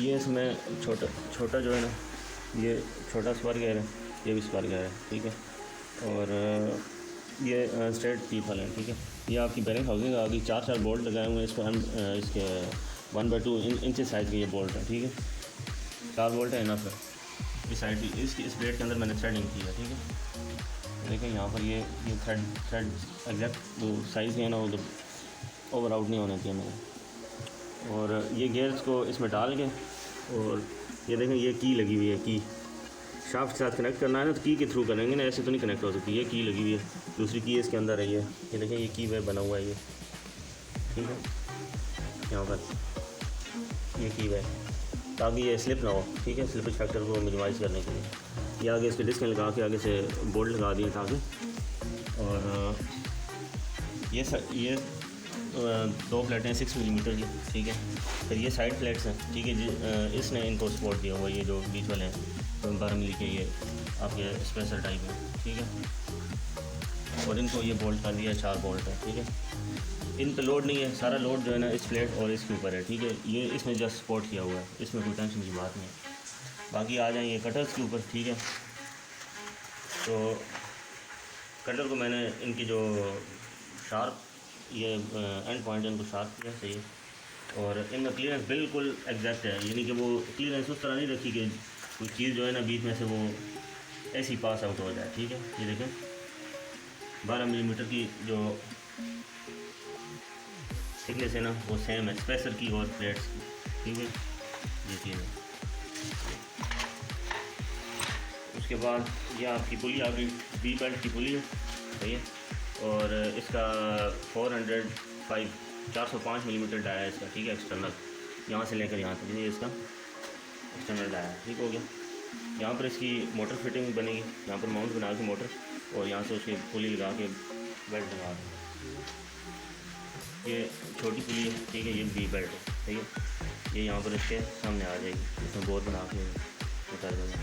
ये इसमें छोटा छोटा जो है ना, ये छोटा स्पर गेयर है, ये भी स्पर गेयर है, ठीक है। और ये स्ट्रेट पीपल है, ठीक है। ये आपकी बैरिंग हाउसिंग आगे 4 बोल्ट लगाए हुए हैं इस पर। हम इसके 1/2 इंच साइज़ के ये बोल्ट है, ठीक है। 4 बोल्ट है इनफ है। इस साइड इस प्लेट के अंदर मैंने थ्रेडिंग की है, ठीक है। देखें यहाँ पर ये थ्रेड एग्जैक्ट वो साइज़ है ना, वो ओवर आउट नहीं होने चाहिए मेरे। और ये गेयर्स को इसमें डाल के, और ये देखें ये की लगी हुई है, की शाफ्ट के साथ कनेक्ट करना है ना, तो की के थ्रू करेंगे ना, ऐसे तो नहीं कनेक्ट हो सकती। ये की लगी हुई है, दूसरी की इसके अंदर है। ये देखें ये की वे बना हुआ है ये, ठीक है। यहाँ पर ये की वे, ताकि ये स्लिप ना हो, ठीक है, स्लिपेज फैक्टर को मिनिमाइज़ करने के लिए। ये आगे इसके डिस्क लगा के आगे से बोल्ट लगा दिए ताकि। और ये 2 प्लेटें 6 मिलीमीटर की, ठीक है। फिर ये साइड प्लेट्स हैं, ठीक है जी। इसने इनको सपोर्ट दिया हुआ, ये जो बीच वाले हैं 12 मिली के, ये आपके स्पेशल टाइप है, ठीक है। और इनको ये बोल्ट कर दिया, 4 बोल्ट है, ठीक है। इन पे लोड नहीं है, सारा लोड जो है ना इस प्लेट और इसके ऊपर है, ठीक है। ये इसने जस्ट सपोर्ट किया हुआ है, इसमें कोई टेंशन की बात नहीं है। बाकी आ जाए ये कटर्स के ऊपर, ठीक है। तो कटर को मैंने इनकी जो शार्प ये एंड पॉइंट इनको शार्प किया सही है। और इनका क्लियरेंस बिल्कुल एग्जैक्ट है, यानी कि वो क्लियरेंस उस तरह नहीं रखी कि कोई चीज़ जो है ना बीच में से वो ऐसी पास आउट हो जाए, ठीक है। ये देखें 12 मिलीमीटर की जो थिकनेस है ना, वो सेम है स्पेसर की और प्लेट्स की, ठीक है। ये चीज़ है। उसके बाद ये आपकी पुली आ गई, बी बेल्ट की पुली है, सही है। और इसका 405 मिलीमीटर डाया है इसका, ठीक है। एक्सटर्नल यहाँ से लेकर यहाँ तक ये इसका एक्सटर्नल डाया है, ठीक हो गया। यहाँ पर इसकी मोटर फिटिंग बनेगी, यहाँ पर माउंट बना के मोटर, और यहाँ से उसकी पुली लगा के बेल्ट लगा के। ये छोटी पुली है, ठीक है। ये बी बेल्ट है, ठीक है। ये यहाँ पर इसके सामने आ जाएगी, इसमें बोर बना के उतार देंगे।